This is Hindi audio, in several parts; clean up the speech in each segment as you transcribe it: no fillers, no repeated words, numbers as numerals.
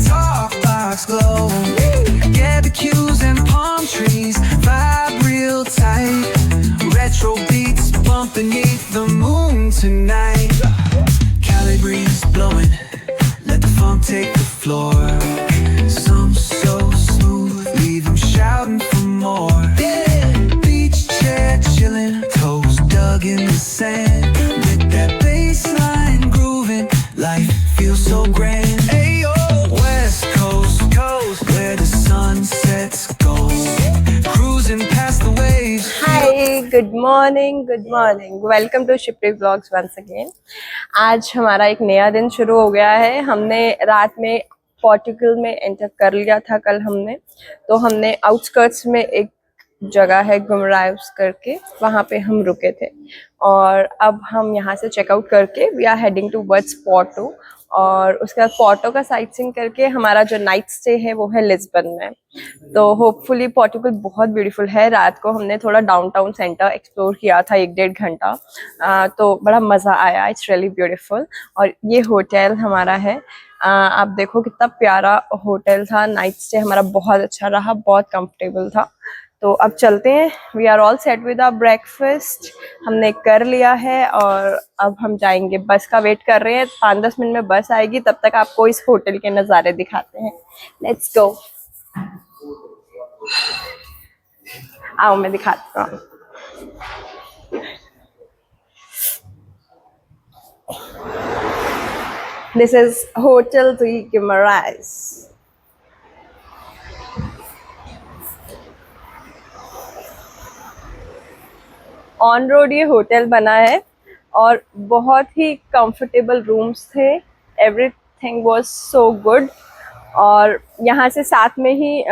Talk box glow. Get the cues and palm trees vibe real tight. Retro beats bump beneath the moon tonight. Cali breeze blowing, let the funk take the floor. Some so smooth, leave them shouting for more. Beach chair chilling, toes dug in the sand. With that bass line grooving, life feels so grand. Ayo, West Coast, where the sun sets gold. Cruising past the waves. Hi, good morning, good morning. Welcome to Shipri vlogs once again. आज हमारा एक नया दिन शुरू हो गया है। हमने रात में पोर्टुगल में एंटर कर लिया था कल हमने, तो हमने आउटस्कर्ट्स में एक जगह है गुमराइव्स करके, वहाँ पे हम रुके थे और अब हम यहाँ से चेकआउट करके we are heading towards Porto और उसके बाद पोर्टो का साइट सीइंग करके हमारा जो नाइट स्टे है वो है लिस्बन में। तो होपफुली पोर्टुगल बहुत ब्यूटीफुल है। रात को हमने थोड़ा डाउनटाउन सेंटर एक्सप्लोर किया था 1-1.5 घंटा, तो बड़ा मज़ा आया। It's really beautiful. और ये होटल हमारा है, आप देखो कितना प्यारा होटल था। नाइट स्टे हमारा बहुत अच्छा रहा, बहुत कंफर्टेबल था। तो अब चलते हैं। We are all set with our breakfast, हमने कर लिया है और अब हम जाएंगे। बस का वेट कर रहे हैं, 5-10 मिनट में बस आएगी, तब तक आपको इस होटल के नज़ारे दिखाते हैं। Let's go. आओ मैं दिखाती हूँ। This is hotel the Guimaraes. On road ये होटल बना है और बहुत ही कंफर्टेबल रूम्स थे। Everything was so good. और यहाँ से साथ में ही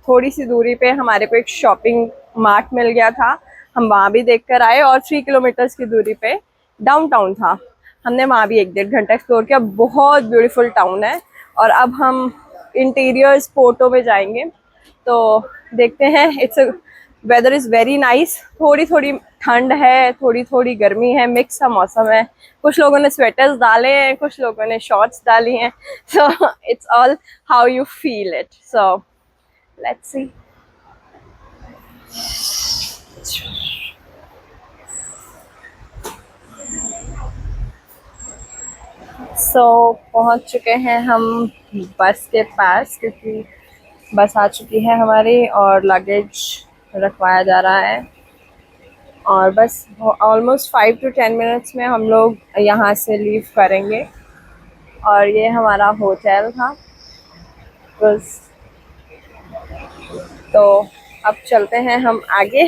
थोड़ी सी दूरी पे हमारे को एक शॉपिंग मार्ट मिल गया था, हम वहाँ भी देख कर आए। और 3 किलोमीटर्स की दूरी पे डाउनटाउन था, हमने वहाँ भी 1-1.5 घंटा एक्सप्लोर किया। बहुत ब्यूटीफुल टाउन है। और अब हम इंटीरियर्स पोर्टो में जाएंगे, तो देखते हैं। It's weather is very nice. थोड़ी थोड़ी ठंड है, थोड़ी थोड़ी गर्मी है, मिक्स सा मौसम है। कुछ लोगों ने स्वेटर्स डाले हैं, कुछ लोगों ने शॉर्ट्स डाली हैं। So it's all how you feel it. So let's see. So पहुंच चुके हैं हम बस के पास, क्योंकि बस आ चुकी है हमारी और लगेज रखवाया जा रहा है। और बस ऑलमोस्ट 5 to 10 मिनट्स में हम लोग यहाँ से लीव करेंगे। और ये हमारा होटल था बस। तो अब चलते हैं हम आगे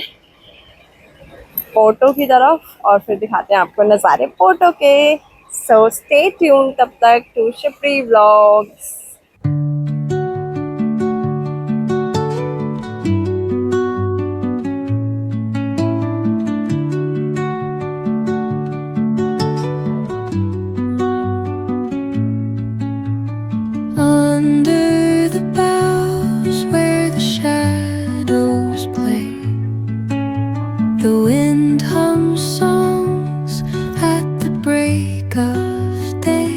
पोर्टो की तरफ और फिर दिखाते हैं आपको नज़ारे पोर्टो के। सो स्टे ट्यून तब तक to Shipri vlogs. Under the boughs where the shadows play, the wind hums songs at the break of day.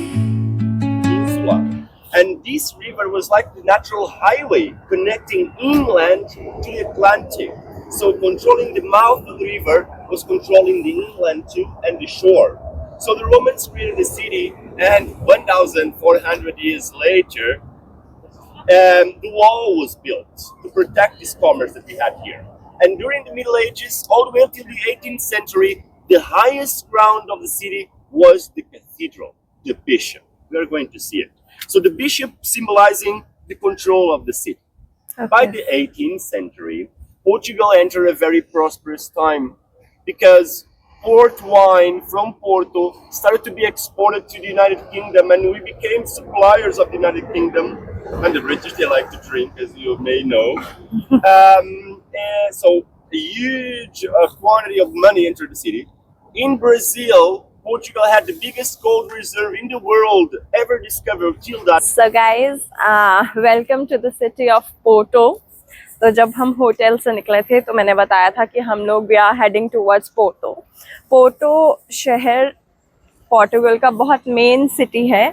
And this river was like the natural highway connecting inland to the Atlantic. So controlling the mouth of the river was controlling the inland too and the shore. So the Romans created the city, and 1,400 years later, the wall was built to protect this commerce that we had here. And during the Middle Ages, all the way until the 18th century, the highest ground of the city was the cathedral, the bishop. We are going to see it. So the bishop symbolizing the control of the city. Okay. By the 18th century, Portugal entered a very prosperous time because port wine from Porto started to be exported to the United Kingdom, and we became suppliers of the United Kingdom. And the British, they like to drink, as you may know. And so a huge quantity of money entered the city. In Brazil, Portugal had the biggest gold reserve in the world ever discovered till that. So guys, welcome to the city of Porto. तो जब हम होटल से निकले थे तो मैंने बताया था कि हम लोग we are heading towards Porto. Porto शहर पोर्टुगल का बहुत मेन सिटी है।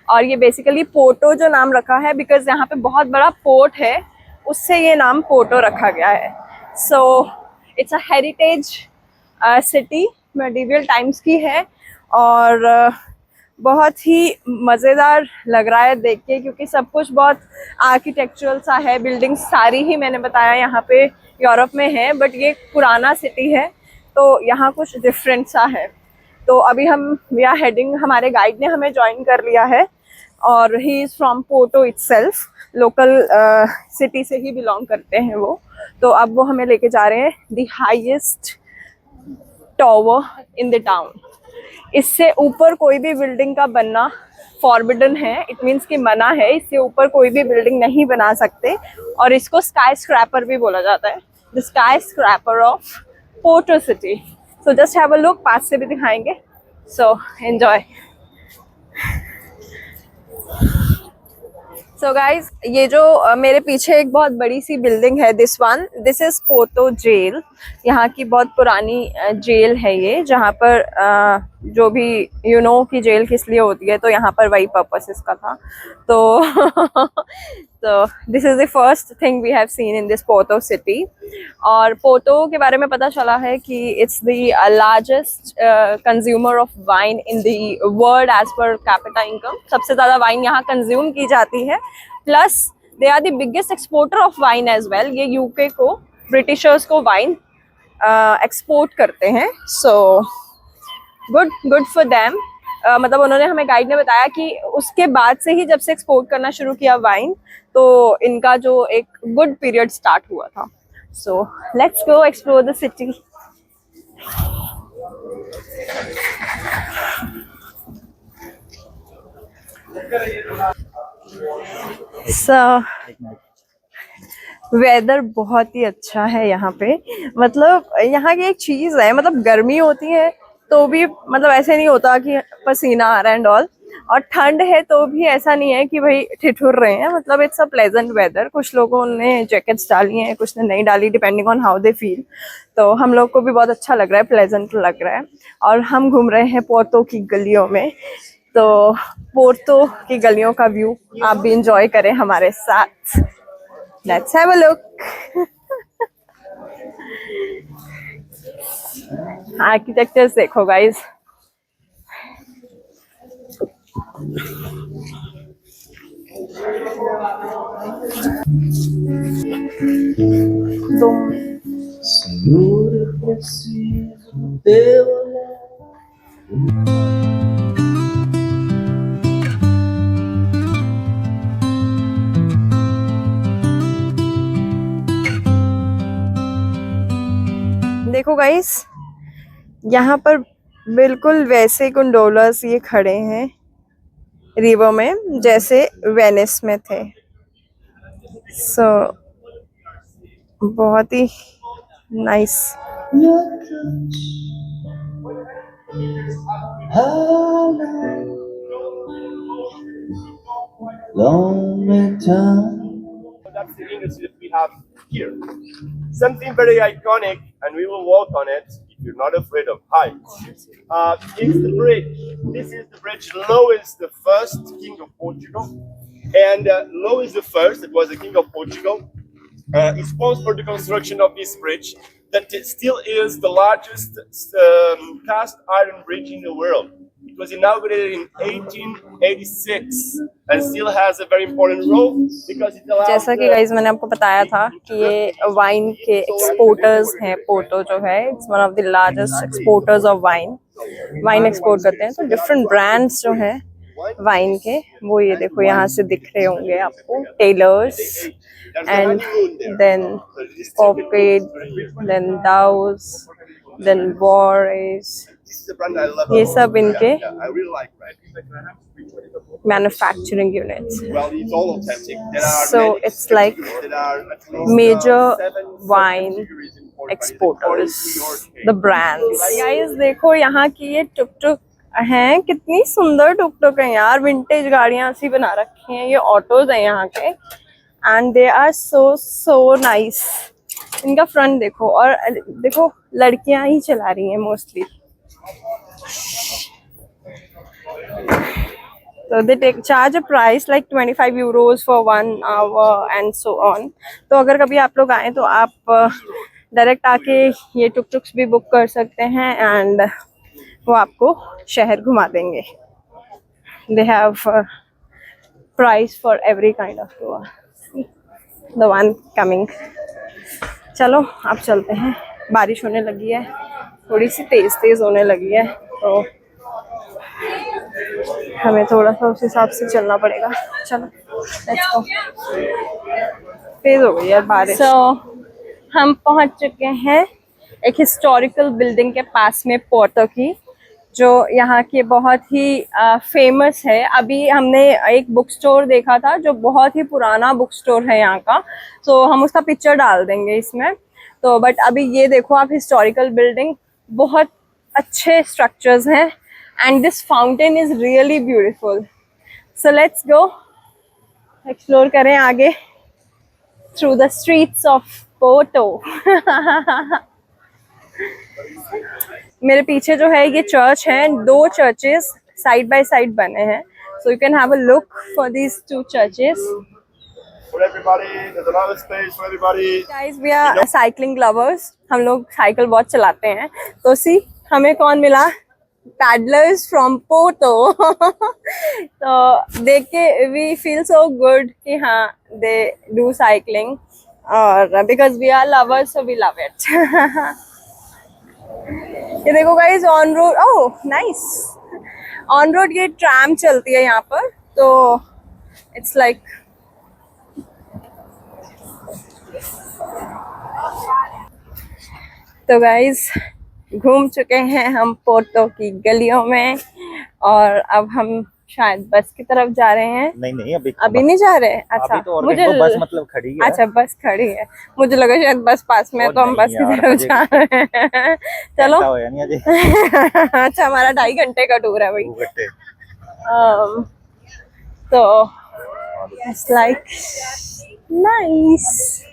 और ये बेसिकली पोर्टो जो नाम रखा है बिकॉज यहाँ पे बहुत बड़ा पोर्ट है, उससे ये नाम पोर्टो रखा गया है। So it's a heritage city, medieval times की है और बहुत ही मज़ेदार लग रहा है देख के, क्योंकि सब कुछ बहुत आर्किटेक्चरल सा है। बिल्डिंग्स सारी ही मैंने बताया यहाँ पे यूरोप में है, बट ये पुराना सिटी है तो यहाँ कुछ डिफरेंट सा है। तो अभी हम वी आर हेडिंग, हमारे गाइड ने हमें ज्वाइन कर लिया है और he is from Porto itself, local city से ही बिलोंग करते हैं वो। तो अब वो हमें लेके जा रहे हैं the highest tower in the town. इससे ऊपर कोई भी बिल्डिंग का बनना फॉरबिडन है, इट मीन्स कि मना है, इससे ऊपर कोई भी बिल्डिंग नहीं बना सकते और इसको स्काई स्क्रैपर भी बोला जाता है, the skyscraper of Porto city. So just have a look, पास से भी दिखाएंगे, सो एंजॉय। सो गाइज, ये जो मेरे पीछे एक बहुत बड़ी सी बिल्डिंग है, दिस इज पोर्टो जेल। यहाँ की बहुत पुरानी जेल है ये, जहाँ पर जो भी की जेल किस लिए होती है, तो यहाँ पर वही पर्पस इसका था। तो तो this is the first thing we have seen in this Porto city. और पोर्टो के बारे में पता चला है कि it's the largest consumer of wine in the world as per capita income. सबसे ज़्यादा वाइन यहाँ कंज्यूम की जाती है, plus they are the biggest exporter of wine as well. ये यूके को, ब्रिटिशर्स को वाइन एक्सपोर्ट करते हैं। So good for them. मतलब उन्होंने, हमें गाइड ने बताया कि उसके बाद से ही जब से एक्सपोर्ट करना शुरू किया वाइन, तो इनका जो एक गुड पीरियड स्टार्ट हुआ था। सो let's go explore the city. So whether बहुत ही अच्छा है यहाँ पे। मतलब यहाँ की एक चीज़ है, मतलब गर्मी होती है तो भी मतलब ऐसे नहीं होता कि पसीना आ रहा है एंड ऑल, और ठंड है तो भी ऐसा नहीं है कि भाई ठिठुर रहे हैं। मतलब इट्स अ प्लेजेंट वेदर। कुछ लोगों ने जैकेट्स डाली हैं, कुछ ने नहीं डाली, depending on how they feel. तो हम लोग को भी बहुत अच्छा लग रहा है, प्लेजेंट लग रहा है। और हम घूम रहे हैं पोर्टो की गलियों में, तो पोर्टो की गलियों का व्यू आप भी इंजॉय करें हमारे साथ। Let's have a look. Architectures देखो गाइस। देखो गाइस, यहाँ पर बिल्कुल वैसे गोंडोलास ये खड़े हैं रिवर में, जैसे वेनिस में थे। सो बहुत ही nice. That's the image that we have here. Something very iconic, and we will walk on it if you're not afraid of heights. It's the bridge. This is the bridge. Louis the First, King of Portugal, and Louis the First, that was the King of Portugal, is responsible for the construction of this bridge. That it still is the largest cast iron bridge in the world. It was inaugurated in 1886 and still has a very important role because it allows. जैसा कि गाइस मैंने आपको बताया था कि ये वाइन के एक्सपोर्टर्स हैं, पोर्टो जो है, it's one of the largest exporters of wine export करते हैं। तो डिफरेंट ब्रांड्स जो हैं वाइन के, वो ये देखो यहाँ से दिख रहे होंगे आपको, tailors and then Orchid, then Dow's, then Boris. ये सब इनके manufacturing units. It's all authentic. So it's like major wine exporters, the brands. Guys देखो यहाँ की ये टुक-टुक हैं, कितनी सुंदर टुक-टुक है यार। विंटेज गाड़ियाँ ऐसी बना रखी हैं, ये ऑटोज हैं यहाँ के, and they are so nice. इनका फ्रंट देखो, और देखो लड़कियां ही चला रही हैं mostly. So they take charge a price like 25 euros for 1 hour and so on. तो अगर कभी आप लोग आए तो आप डायरेक्ट आके ये टुक टुक्स भी बुक कर सकते हैं एंड वो आपको शहर घुमा देंगे. They have price for every kind of tour. The one coming. चलो अब चलते हैं. बारिश होने लगी है, थोड़ी सी तेज होने लगी है, तो हमें थोड़ा सा उस हिसाब से चलना पड़ेगा. चलो लेट्स गो. तेज हो गई यार बारिश. So, हम पहुंच चुके हैं एक हिस्टोरिकल बिल्डिंग के पास में पोर्टो की, जो यहाँ के बहुत ही फेमस है. अभी हमने एक बुक स्टोर देखा था जो बहुत ही पुराना बुक स्टोर है यहाँ का, तो हम उसका पिक्चर डाल देंगे इसमें. तो बट अभी ये देखो आप, हिस्टोरिकल बिल्डिंग, बहुत अच्छे स्ट्रक्चर्स हैं and this fountain is really beautiful. So let's go explore करें आगे through the streets of Porto. मेरे पीछे जो है ये चर्च है, 2 चर्चेस साइड बाय साइड बने हैं. So you can have a look for these 2 churches. For everybody, there's a lot of space for everybody. Guys, we are cycling lovers. हम लोग साइकिल बहुत चलाते हैं. तो सी हमें कौन मिला? Paddlers from Porto. तो देख के we feel so good कि हाँ they do cycling, और because we are lovers so we love it. ये देखो guys, on road. Oh nice. On road ये ट्राम चलती है यहाँ पर, तो इट्स लाइक तो गाइस घूम चुके हैं हम पोर्टो की गलियों में, और अब हम शायद बस की तरफ जा रहे हैं. नहीं अभी नहीं जा रहे. अच्छा अभी तो मुझे बस मतलब खड़ी है. अच्छा बस खड़ी है, मुझे लगा शायद बस पास में है, तो हम बस की तरफ जा रहे हैं. चलो. अच्छा हमारा 2.5 घंटे का टूर है भाई. तो इट्स लाइक नाइस.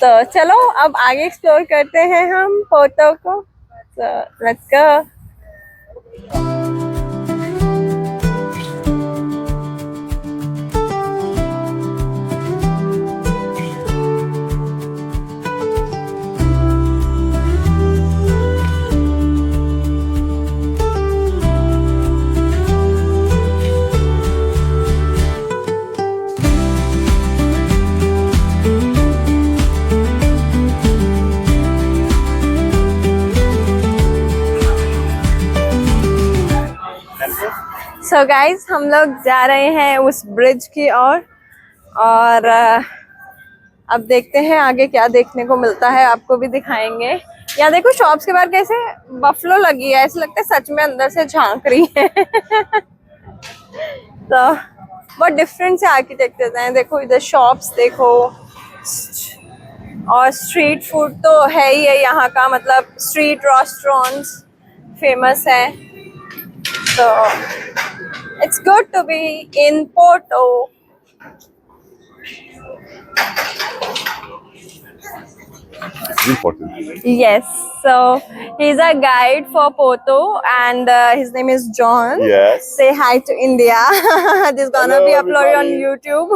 तो चलो अब आगे एक्सप्लोर करते हैं हम पोर्टो को. तो लेट्स गो. सो गाइज हम लोग जा रहे हैं उस ब्रिज की ओर, और अब देखते हैं आगे क्या देखने को मिलता है. आपको भी दिखाएंगे. यहाँ देखो शॉप्स के बाहर कैसे बफलो लगी है, ऐसे लगता है सच में अंदर से झांक रही है. तो बहुत डिफरेंट से आर्किटेक्चर हैं. देखो इधर शॉप्स देखो, और स्ट्रीट फूड तो है ही है यहाँ का, मतलब स्ट्रीट रेस्टोरेंट्स फेमस है. So it's good to be in Porto. Important. Yes, so he's a guide for Porto, and his name is John. Yes. Say hi to India. This is gonna Hello, be uploaded on everybody. YouTube.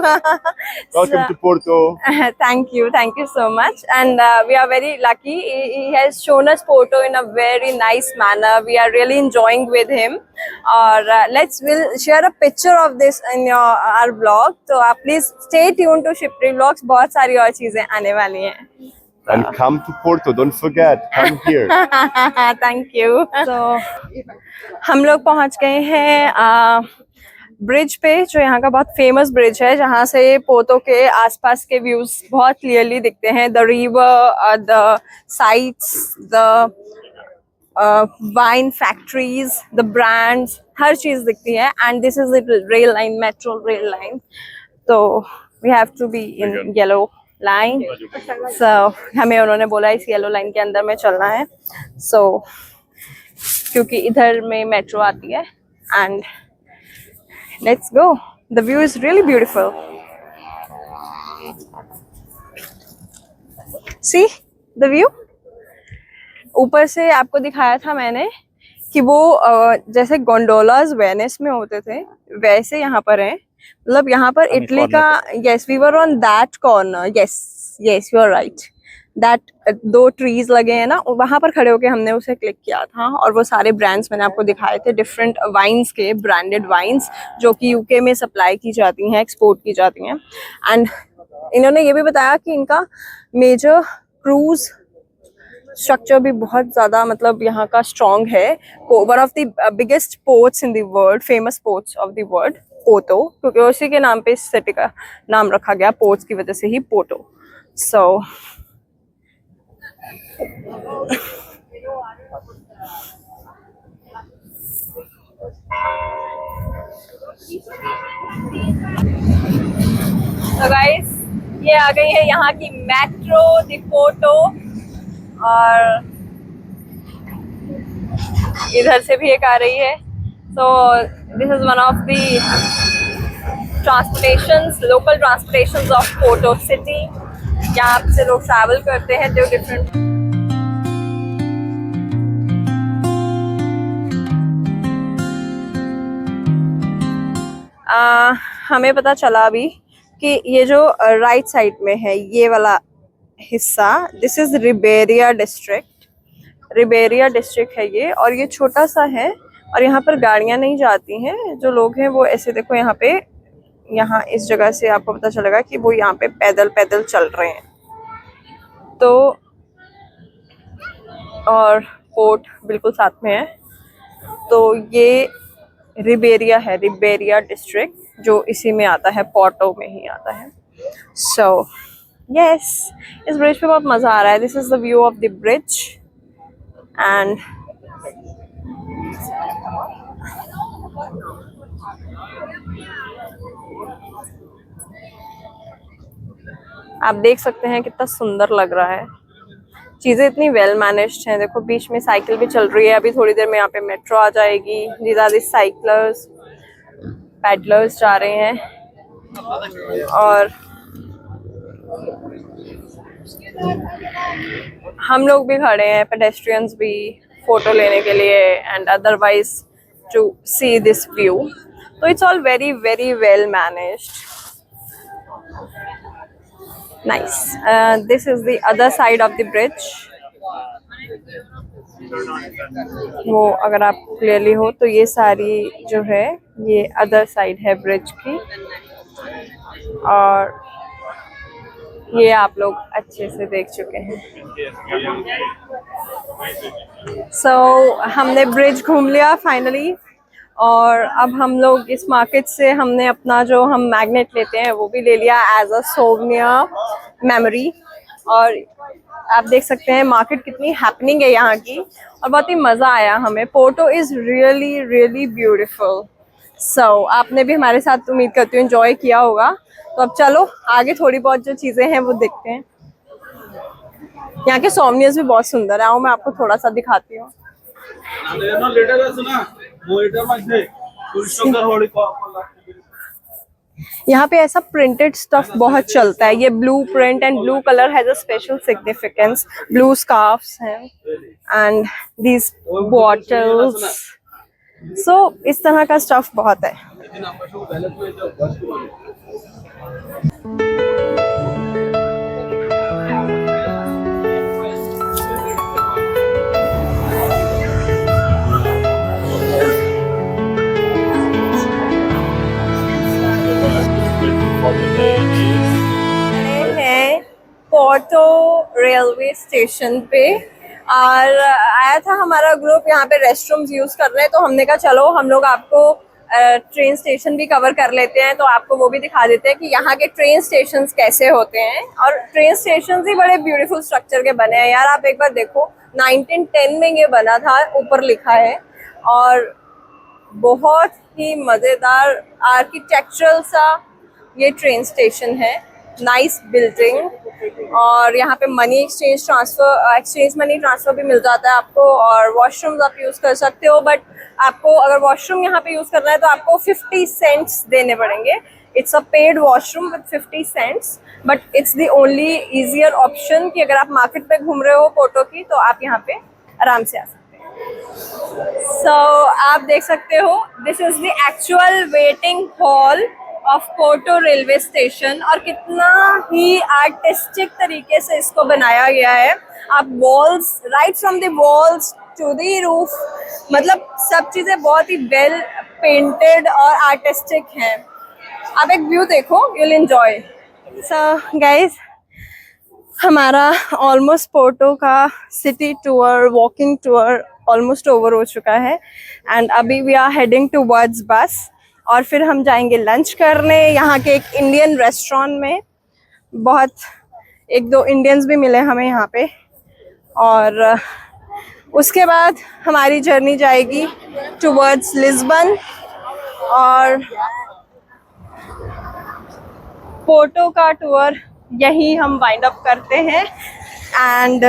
Welcome to Porto. Thank you so much, and we are very lucky. He has shown us Porto in a very nice manner. We are really enjoying with him. Or we'll share a picture of this in our vlog. So please stay tuned to Shipri Vlogs. बहुत सारी और चीजें आने वाली हैं. And come to Porto, don't forget, come here. Thank you. So हम लोग पहुंच गए हैं ब्रिज पे, जो यहाँ का बहुत फेमस ब्रिज है, जहाँ से पोर्टो के आसपास के व्यूज बहुत क्लियरली दिखते हैं. The river, the sights, the wine factories, the brands, हर चीज दिखती है. And this is the rail line, metro rail line. So we have to be in yellow line. So हमें उन्होंने बोला इस येलो लाइन के अंदर में चलना है. सो क्योंकि इधर में मेट्रो आती है. And let's go. The view is really beautiful. See the view. ऊपर से आपको दिखाया था मैंने कि वो जैसे गोंडोलास वेनिस में होते थे वैसे यहाँ पर हैं। मतलब यहाँ पर हम इस इटली का, yes we were on that corner, yes yes you are right, that 2 trees लगे हैं ना, वहां पर खड़े होके हमने उसे क्लिक किया था। और वो सारे ब्रांड्स मैंने आपको दिखाए थे, डिफरेंट वाइन्स के, ब्रांडेड वाइन्स जो कि यूके में सप्लाई की जाती हैं, एक्सपोर्ट की जाती हैं। एंड इन्होंने ये भी बताया कि इनका मेजर क्रूज स्ट्रक्चर भी बहुत ज्यादा मतलब यहाँ का स्ट्रॉन्ग है। One of the biggest ports in the world, famous ports of the world, Porto, क्योंकि उसी के नाम पे इस सिटी का नाम रखा गया, पोर्ट्स की वजह से ही पोर्टो। सो गाइस, ये आ गई है यहाँ की मेट्रो द पोर्टो, और इधर से भी एक आ रही है। So this is one of the transportations, local transportations of Porto city. यहाँ से लोग ट्रैवल करते हैं जो डिफरेंट। हमें पता चला अभी कि ये जो राइट साइड में है ये वाला हिस्सा, दिस इज रिबेरिया डिस्ट्रिक्ट। रिबेरिया डिस्ट्रिक्ट है ये, और ये छोटा सा है और यहाँ पर गाड़ियाँ नहीं जाती हैं। जो लोग हैं वो ऐसे देखो यहाँ पे, यहाँ इस जगह से आपको पता चलेगा कि वो यहाँ पे पैदल पैदल चल रहे हैं। तो और पोर्ट बिल्कुल साथ में है। तो ये रिबेरिया है, रिबेरिया डिस्ट्रिक्ट, जो इसी में आता है, पोर्टो में ही आता है। सो यस, इस ब्रिज पे बहुत मज़ा आ रहा है। This is the view of the bridge and आप देख सकते हैं कितना सुंदर लग रहा है। चीज़ें इतनी वेल मैनेज्ड हैं। देखो बीच में साइकिल भी चल रही है, अभी थोड़ी देर में यहाँ पे मेट्रो आ जाएगी। ज़्यादा साइकिलर्स, पैडलर्स जा रहे हैं, और हम लोग भी खड़े हैं, पेडेस्ट्रियंस भी, फोटो लेने के लिए and otherwise to see this view. तो it's all very very well managed, nice. This is the other side of the bridge. वो अगर आप क्लियरली हो तो ये सारी जो है ये अदर साइड है ब्रिज की, और ये आप लोग अच्छे से देख चुके हैं। So हमने ब्रिज घूम लिया फाइनली, और अब हम लोग इस मार्केट से हमने अपना जो हम मैग्नेट लेते हैं वो भी ले लिया एज अ सोवेनियर मेमोरी। और आप देख सकते हैं मार्केट कितनी हैपनिंग है यहाँ की, और बहुत ही मज़ा आया हमें। Porto is really really beautiful. So आपने भी हमारे साथ, उम्मीद करती हूँ, एंजॉय किया होगा। तो अब चलो आगे थोड़ी बहुत जो चीज़ें हैं वो देखते हैं। यहाँ के सोवेनियर्स भी बहुत सुंदर है, आओ मैं आपको थोड़ा सा दिखाती हूँ। यहाँ पे ऐसा प्रिंटेड स्टफ बहुत चलता है। ये blue print and blue colour has a special significance. Blue scarfs हैं एंड दीज बॉटल्स। सो इस तरह का स्टफ बहुत है। पोर्टो रेलवे स्टेशन पे और आया था हमारा ग्रुप यहाँ पे रेस्टरूम्स यूज कर रहे हैं, तो हमने कहा चलो हम लोग आपको ट्रेन स्टेशन भी कवर कर लेते हैं, तो आपको वो भी दिखा देते हैं कि यहाँ के ट्रेन स्टेशंस कैसे होते हैं। और ट्रेन स्टेशन ही बड़े ब्यूटीफुल स्ट्रक्चर के बने हैं यार। आप एक बार देखो 1910 में ये बना था, ऊपर लिखा है, और बहुत ही मज़ेदार आर्किटेक्चरल सा ये ट्रेन स्टेशन है। नाइस बिल्डिंग, और यहाँ पे मनी एक्सचेंज मनी ट्रांसफ़र भी मिल जाता है आपको, और वॉशरूम्स आप यूज़ कर सकते हो। बट आपको अगर वॉशरूम यहाँ पे यूज़ करना है तो आपको 50 सेंट्स देने पड़ेंगे। It's a paid washroom with 50 cents, but it's the only easier option कि अगर आप मार्केट पे घूम रहे हो पोर्टो की, तो आप यहाँ पे आराम से आ सकते हैं। सो आप देख सकते हो, this is the actual waiting hall of Porto railway station, और कितना ही आर्टिस्टिक तरीके से इसको बनाया गया है। आप walls, right from the walls to the roof, मतलब सब चीज़ें बहुत ही वेल पेंटेड और आर्टिस्टिक हैं। आप एक व्यू देखो, you will enjoy. So guys, हमारा ऑलमोस्ट पोर्टो का city tour, walking tour almost over हो चुका है, एंड अभी वी आर हेडिंग टूवर्ड्स बस, और फिर हम जाएंगे लंच करने यहाँ के एक इंडियन रेस्टोरेंट में। बहुत एक दो इंडियंस भी मिले हमें यहाँ पे, और उसके बाद हमारी जर्नी जाएगी टूवर्ड्स लिस्बन, और पोर्टो का टूर यही हम वाइंड अप करते हैं। एंड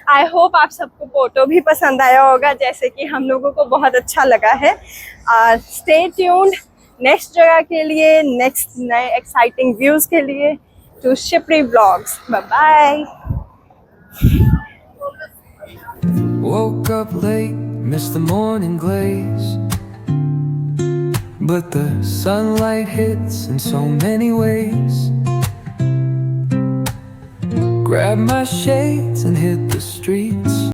आई होप आप सबको पोर्टो भी पसंद आया होगा, जैसे कि हम लोगों को बहुत अच्छा लगा है। स्टे ट्यून्ड नेक्स्ट जगह के लिए, नेक्स्ट नए एक्साइटिंग व्यूज़ के लिए to Shipri vlogs. Bye bye. Woke up late, missed the morning glaze, but the sunlight hits in so many ways. Grabbed my shades and hit the streets.